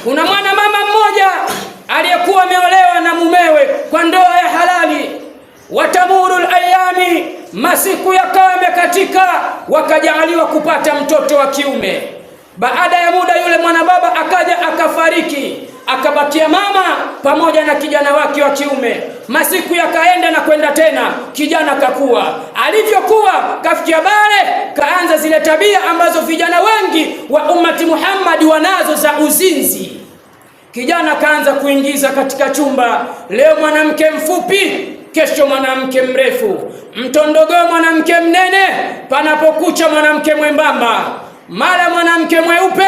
Kuna mwana mama mmoja aliyekuwa ameolewa na mumewe kwa ndoa ya halali. Watamuru alayami, masiku yakawa yamekatika, wakajaaliwa kupata mtoto wa kiume. Baada ya muda yule mwana baba akaja akafariki, akabakia mama pamoja na kijana wake wa kiume. Masiku yakaenda na kwenda tena, kijana kakua. Alivyokuwa kafikia bale, kaanza zile tabia ambazo vijana wengi wa ummati Muhammad wanazo za uzinzi. Kijana kaanza kuingiza katika chumba, leo mwanamke mfupi, kesho mwanamke mrefu, mtondogoo mwanamke mnene, panapokucha mwanamke mwembamba, mara mwanamke mweupe,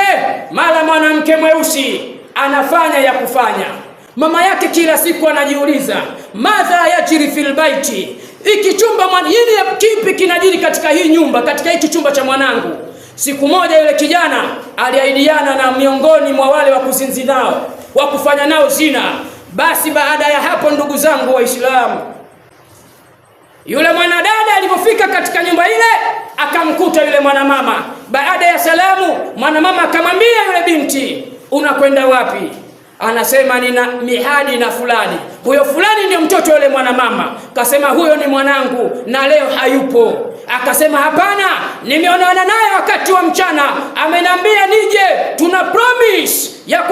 mara mwanamke mweusi. Anafanya ya kufanya. Mama yake kila siku anajiuliza, madha yajiri fil baiti, hiki chumba yini kipi kinajiri katika hii nyumba, katika hiki chumba cha mwanangu. Siku moja yule kijana aliahidiana na miongoni mwa wale wa kuzinzi nao, wa kufanya nao zina. Basi baada ya hapo, ndugu zangu Waislamu, yule mwanadada alipofika katika nyumba ile akamkuta yule mwanamama. Baada ya salamu, mwanamama akamwambia yule binti, unakwenda wapi? Anasema nina mihadi na fulani. Huyo fulani ndio mtoto yule mwanamama. Kasema huyo ni mwanangu na leo hayupo. Akasema hapana, nimeonana naye wakati wa mchana, amenambia nije, tuna promise ya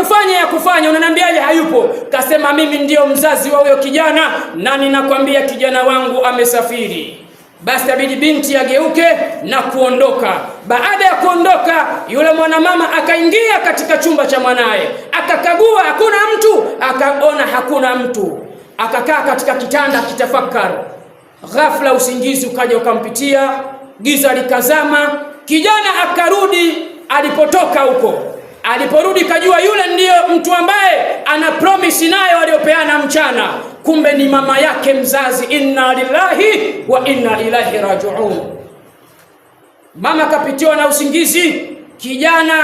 kufanya, unaniambiaje hayupo? Kasema mimi ndio mzazi wa huyo kijana na ninakwambia kijana wangu amesafiri. Basi tabidi binti ageuke na kuondoka. Baada ya kuondoka, yule mwanamama akaingia katika chumba cha mwanae, akakagua hakuna mtu, akaona hakuna mtu, akakaa katika kitanda kitafakari. Ghafla usingizi ukaja ukampitia, giza likazama. Kijana akarudi alipotoka huko. Aliporudi kajua yule ndiyo mtu ambaye ana promise naye waliopeana mchana, kumbe ni mama yake mzazi. Inna lillahi wa inna ilaihi raji'un. Mama kapitiwa na usingizi, kijana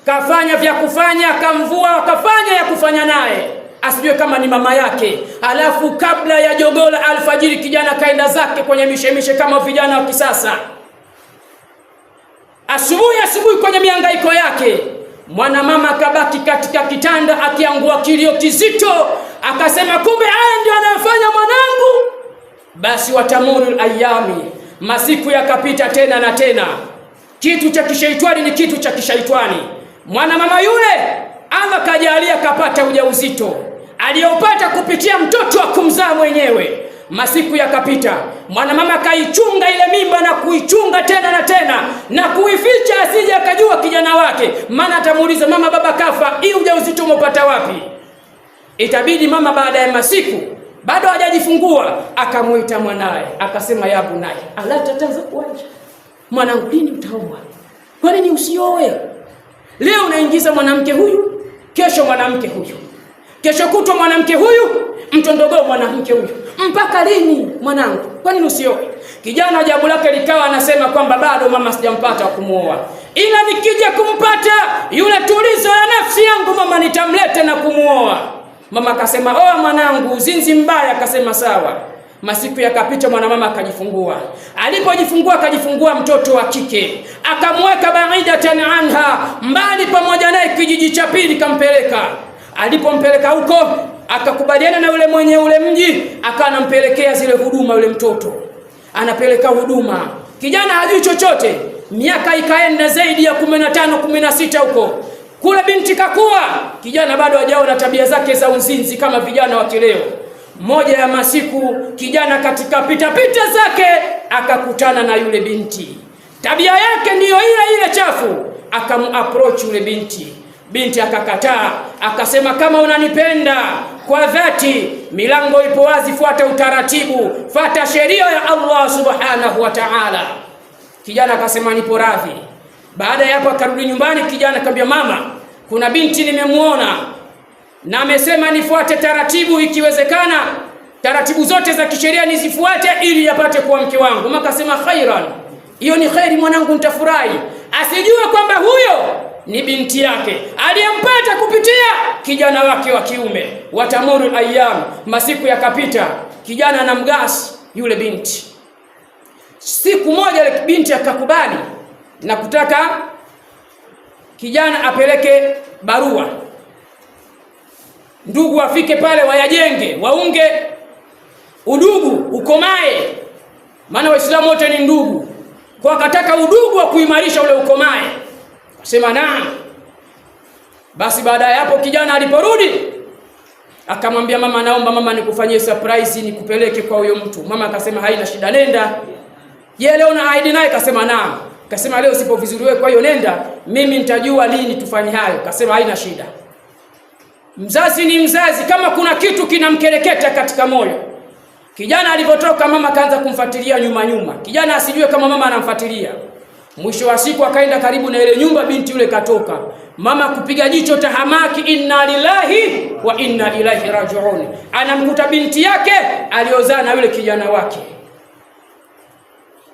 kafanya vya kufanya, kamvua, kafanya ya kufanya naye, asijue kama ni mama yake. Alafu kabla ya jogola alfajiri, kijana kaenda zake kwenye mishemishe kama vijana wa kisasa. Asubuhi kwenye mihangaiko yake, mwanamama akabaki katika kitanda akiangua kilio kizito, akasema kumbe haya ndio anayofanya mwanangu. Basi watamuru ayami, masiku yakapita tena na tena. Kitu cha kishaitani ni kitu cha kishaitani. Mwanamama yule Allah kajalia kapata ujauzito aliyopata kupitia mtoto wa kumzaa mwenyewe. Masiku yakapita, mwanamama kaichunga ile mimba na kuichunga tena na tena na kuificha asije akajua kijana wake, maana atamuuliza mama, baba kafa, hii ujauzito umepata wapi? Itabidi mama baada ya masiku bado hajajifungua akamuita mwanae, akasema ya bunai ala tatazawaj, mwanangu lini utaoa? Kwa nini usioe? Leo unaingiza mwanamke huyu, kesho mwanamke huyu, kesho kutwa mwanamke huyu, mtondogoo mwanamke huyu, mpaka lini mwanangu? Kwa nini usioe? Kijana jawabu lake likawa anasema kwamba bado mama sijampata kumuoa, ila nikija kumpata yule tulizo la nafsi yangu mama nitamleta na kumuoa. Mama akasema oa mwanangu, uzinzi mbaya. Akasema sawa. Masiku yakapita, mwanamama akajifungua. Alipojifungua akajifungua mtoto wa kike, akamweka baidatan anha, mbali pamoja naye kijiji cha pili kampeleka. Alipompeleka huko akakubaliana na yule mwenye ule mji, akanampelekea zile huduma. Yule mtoto anapeleka huduma, kijana hajui chochote. Miaka ikaenda zaidi ya 15 16 huko. Kule binti kakua, kijana bado hajaona tabia zake za uzinzi kama vijana wa kileo. Moja ya masiku, kijana katika pita zake akakutana na yule binti. Tabia yake ndiyo ile chafu, akamu-approach yule binti. Binti akakataa, akasema kama unanipenda kwa dhati, milango ipo wazi, fuata utaratibu, fuata sheria ya Allah subhanahu wa ta'ala. Kijana akasema nipo radhi. Baada ya hapo akarudi nyumbani. Kijana akamwambia mama, kuna binti nimemuona na amesema nifuate taratibu, ikiwezekana taratibu zote za kisheria nizifuate ili yapate kuwa mke wangu. Mama akasema khairan, hiyo ni khairi mwanangu, nitafurahi. Asijue kwamba huyo ni binti yake aliyempata kupitia kijana wake wa kiume. Watamuru ayyam, masiku yakapita, kijana anamgasi yule binti. Siku moja ile binti akakubali na kutaka kijana apeleke barua ndugu wafike pale wayajenge, waunge udugu ukomae, maana Waislamu wote ni ndugu. Kwa akataka udugu wa kuimarisha ule ukomae. Akasema naam. Basi baada ya hapo kijana aliporudi akamwambia mama, naomba mama nikufanyie surprise, nikupeleke kwa huyo mtu. Mama akasema haina shida, nenda. Je, leo na ahidi naye? Akasema naam. Akasema leo sipo vizuri wewe, kwa hiyo nenda, mimi nitajua lini tufanye hayo. Akasema haina shida. Mzazi ni mzazi, kama kuna kitu kinamkereketa katika moyo. Kijana alipotoka mama kaanza kumfuatilia nyuma. Kijana asijue kama mama anamfuatilia. Mwisho wa siku akaenda karibu na ile nyumba, binti yule katoka. Mama kupiga jicho tahamaki, inna lillahi wa inna ilaihi rajiun. Anamkuta binti yake aliozaa na yule kijana wake.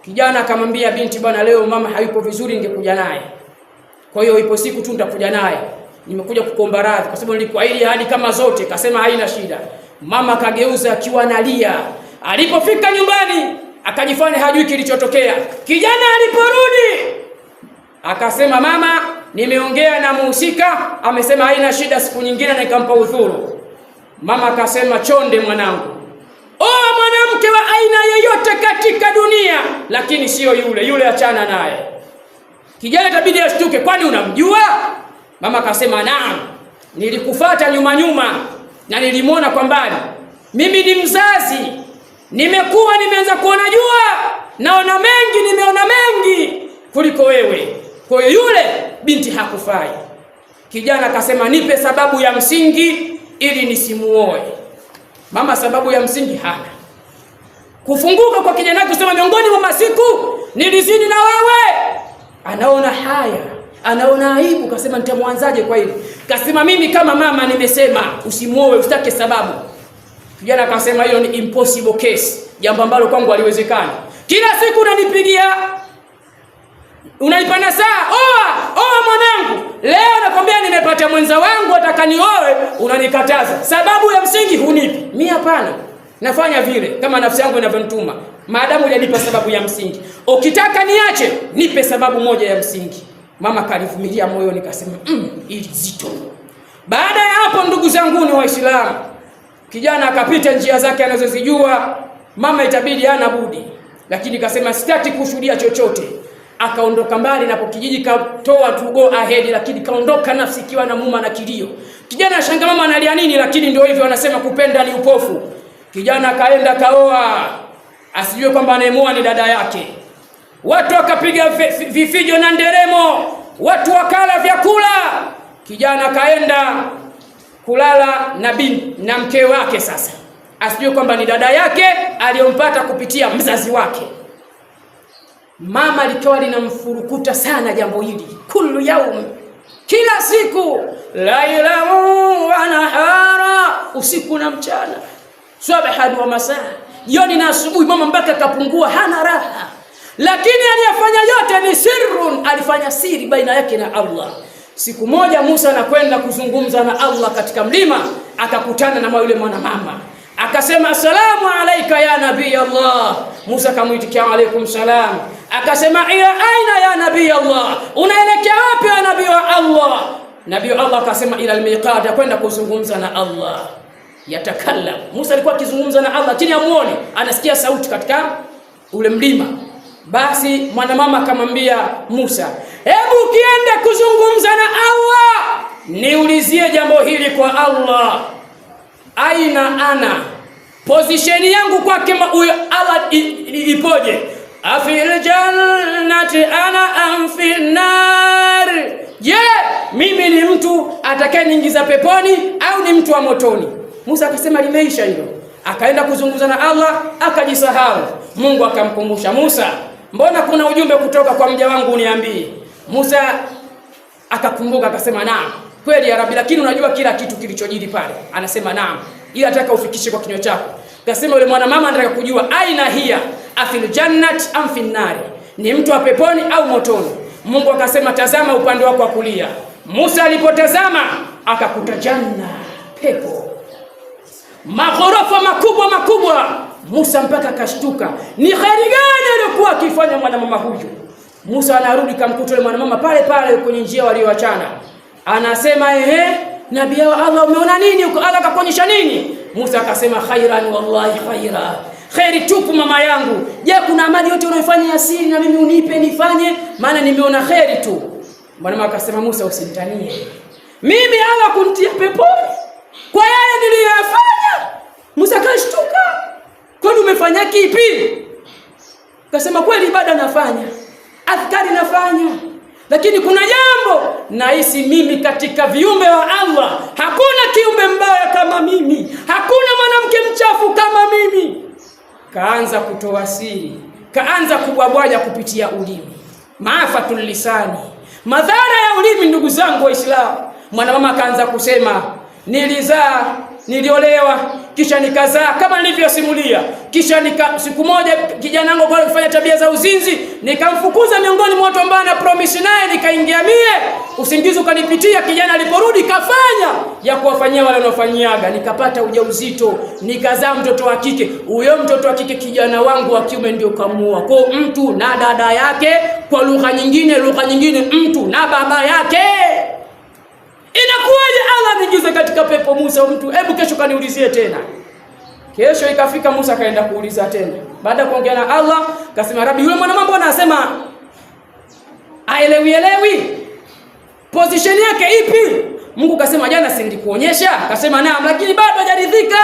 Kijana akamwambia binti, bwana leo mama hayupo vizuri, ningekuja naye. Kwa hiyo ipo siku tu nitakuja naye. Nimekuja kukuomba radhi kwa sababu nilikuahidi ahadi kama zote. Kasema haina shida. Mama kageuza akiwa analia. Alipofika nyumbani akajifanya hajui kilichotokea. Kijana aliporudi akasema, mama nimeongea na muhusika, amesema haina shida, siku nyingine na nikampa udhuru. Mama akasema, chonde mwanangu, oa mwanamke wa aina yoyote katika dunia, lakini sio yule achana naye. Kijana itabidi ashtuke, kwani unamjua? Mama akasema, naam, nilikufuata nyuma na nilimwona kwa mbali. Mimi ni mzazi, nimeanza kuona jua, nimeona mengi kuliko wewe. Kwa hiyo yule binti hakufai. Kijana akasema, nipe sababu ya msingi ili nisimuoe. Mama sababu ya msingi hana. Kufunguka kwa kijana kusema, miongoni mwa masiku nilizini na wewe. Anaona haya, anaona aibu. Kasema, nitamwanzaje kwa hili? Kasema, mimi kama mama nimesema usimuoe, usitake sababu. Kijana akasema, hiyo ni impossible case, jambo ambalo kwangu haliwezekani. Kila siku unanipigia, unaipana saa, oa mwanangu. Leo nakwambia nimepata mwenza wangu atakanioe, unanikataza. Sababu ya msingi hunipi. Mimi hapana. Nafanya vile kama nafsi yangu inavyonituma. Maadamu hujanipa sababu ya msingi. Ukitaka niache, nipe sababu moja ya msingi. Mama kalivumilia moyoni, kasema, ili zito. Baada ya hapo, ndugu zangu ni Waislamu, kijana akapita njia zake anazozijua. Mama itabidi hana budi, lakini kasema sitaki kushuhudia chochote. Akaondoka mbali na kijiji, katoa to go ahead, lakini kaondoka nafsi ikiwa na muma na kilio. Kijana ashanga mama analia nini, lakini ndio hivyo wanasema kupenda ni upofu. Kijana kaenda kaoa, asijue kwamba anayemoa ni dada yake. Watu wakapiga vifijo na nderemo, watu wakala vyakula. Kijana kaenda kulala na mke wake. Sasa asijue kwamba ni dada yake aliyompata kupitia mzazi wake. Mama likawa linamfurukuta sana jambo hili, kullu yaum, kila siku, laila wa nahara, usiku na mchana, sabahan wa masaa, jioni na asubuhi. Mama mpaka kapungua, hana raha. Lakini aliyefanya yote ni sirrun, alifanya siri baina yake na Allah. Siku moja Musa anakwenda kuzungumza na Allah katika mlima, akakutana na yule mwanamama. Akasema, assalamu alayka ya nabii Allah. Musa kamuitikia alaykum salam. Akasema, ila aina ya nabii Allah, unaelekea wapi ya nabii wa Allah? Nabii Allah akasema, ila almiqat, kwenda kuzungumza na Allah. Yatakallam. Musa alikuwa akizungumza na Allah, chini amuone, anasikia sauti katika ule mlima. Basi mwanamama akamwambia Musa, hebu kienda kuzungumza na Allah, niulizie jambo hili kwa Allah. Aina ana, position yangu kwake Allah ipoje? Afil jannati ana am fil nar. Je, mimi ni mtu atakayeniingiza peponi au ni mtu wa motoni? Musa akasema limeisha hilo. Akaenda kuzungumza na Allah, akajisahau. Mungu akamkumbusha Musa, mbona kuna ujumbe kutoka kwa mja wangu uniambie? Musa akakumbuka, akasema naam, kweli ya Rabbi, lakini unajua kila kitu kilichojiri pale. Anasema naam, ila nataka ufikishe kwa kinywa chako. Akasema yule mwanamama anataka kujua aina hiya, afil jannat am fin nari, ni mtu wa peponi au motoni? Mungu akasema tazama upande wako wa kulia. Musa alipotazama akakuta janna, pepo, maghorofa makubwa. Musa mpaka kashtuka, ni kheri gani aliyokuwa akifanya mwanamama huyu? Musa anarudi kamkuta yule mwanamama pale kwenye njia walioachana. Anasema nabii wa Allah, umeona nini huko? Allah akakuonyesha nini? Musa akasema khairan, wallahi khaira, khairi tupu mama yangu. Je, kuna amali yote unayofanya ya siri na mimi unipe nifanye? Maana nimeona khairi tu. Bwana akasema Musa, usimtanie mimi, Allah kunitia peponi kwa yale niliyofanya. Musa kashtuka, kwani umefanya kipi? Akasema kweli ibada nafanya, adhkari nafanya, lakini kuna jambo nahisi mimi katika viumbe wa Allah hakuna kiumbe mbaya kama mimi, hakuna mwanamke mchafu kama mimi. Kaanza kutoa siri, kaanza kubwabwaja kupitia ulimi. Maafatul lisani, madhara ya ulimi. Ndugu zangu Waislamu, mwanamama kaanza kusema nilizaa, niliolewa, kisha nikazaa kama nilivyosimulia, kisha siku moja kijana wangu kwa kufanya tabia za uzinzi, nikamfukuza miongoni mwa watu ambao na promise naye, nikaingia mie, usingizi ukanipitia. Kijana aliporudi kafanya ya kuwafanyia wale wanaofanyiaga, nikapata ujauzito, nikazaa mtoto wa kike. Huyo mtoto wa kike kijana wangu wa kiume ndio kamuoa. Kwa mtu na dada yake, kwa lugha nyingine mtu na baba yake. Inakuwaje Allah niingize katika pepo Musa mtu? Hebu kesho kaniulizie tena. Kesho ikafika, Musa kaenda kuuliza tena. Baada ya kuongea na Allah, kasema Rabbi, yule mwana mambo anasema aelewi position yake ipi? Mungu kasema jana si nilikuonyesha? Kasema naam, lakini bado hajaridhika.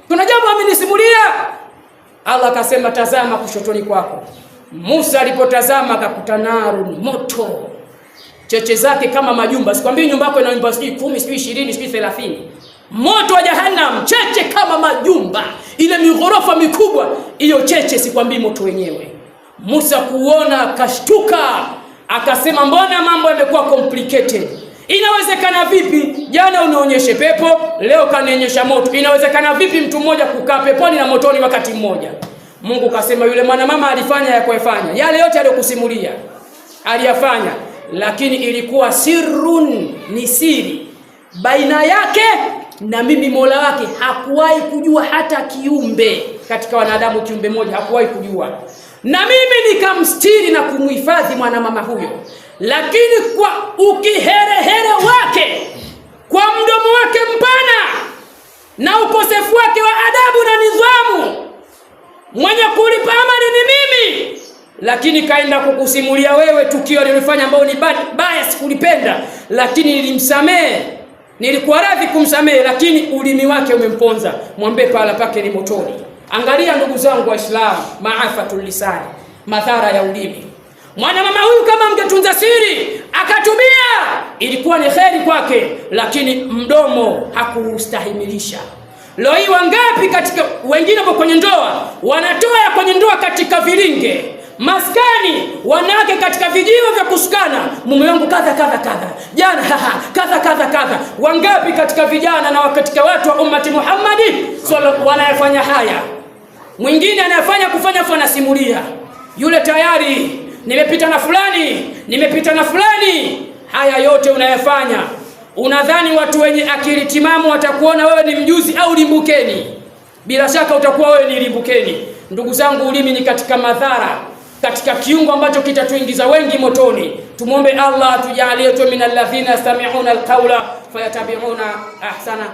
Kuna jambo amenisimulia. Allah kasema tazama kushotoni kwako. Musa alipotazama akakuta naru, moto. Cheche zake kama majumba. Sikwambii nyumba yako ina nyumba 10, 20, 30. Moto wa jahannam, cheche kama majumba. Ile mighorofa mikubwa, hiyo cheche sikwambii moto wenyewe. Musa kuona kashtuka, akasema mbona mambo yamekuwa complicated? Inawezekana vipi? Jana unaonyesha pepo, leo kanionyesha moto. Inawezekana vipi mtu mmoja kukaa peponi na motoni wakati mmoja? Mungu kasema yule mwana mama alifanya ya kuyafanya. Yale yote aliyokusimulia aliyafanya, lakini ilikuwa sirrun, ni siri baina yake na mimi Mola wake. Hakuwahi kujua hata kiumbe katika wanadamu, kiumbe moja hakuwahi kujua. Na mimi nikamstiri na kumhifadhi mwanamama huyo, lakini kwa ukiherehere wake, kwa mdomo wake mpana na ukosefu wake wa adabu na nidhamu, mwenye kulipa amali ni mimi. Lakini kaenda kukusimulia wewe tukio nilifanya ambao ni baya, sikulipenda, lakini nilimsamehe, nilikuwa radhi kumsamehe, lakini ulimi wake umemponza. Mwambie pala pake ni motoni. Angalia ndugu zangu Waislamu, maafatul lisani, madhara ya ulimi. Mwanamama huyu kama mngetunza siri akatubia, ilikuwa ni kheri kwake, lakini mdomo hakustahimilisha. Leo hii wangapi katika wengine kwenye ndoa wanatoa kwenye ndoa katika vilinge, maskani, wanawake katika vijiwe vya kusukana, mume wangu kadha jana kadha. Wangapi katika vijana na katika watu wa ummati Muhammadi wanayefanya haya? Mwingine anayefanya kufanya fanasimulia, yule tayari nimepita na fulani. Haya yote unayofanya, unadhani watu wenye akili timamu watakuona wewe ni mjuzi au limbukeni? Bila shaka utakuwa wewe ni limbukeni. Ndugu zangu, ulimi ni katika madhara, katika kiungo ambacho kitatuingiza wengi motoni. Tumuombe Allah tujalie tu minal ladhina yastami'una alqawla fayatabi'una ahsana.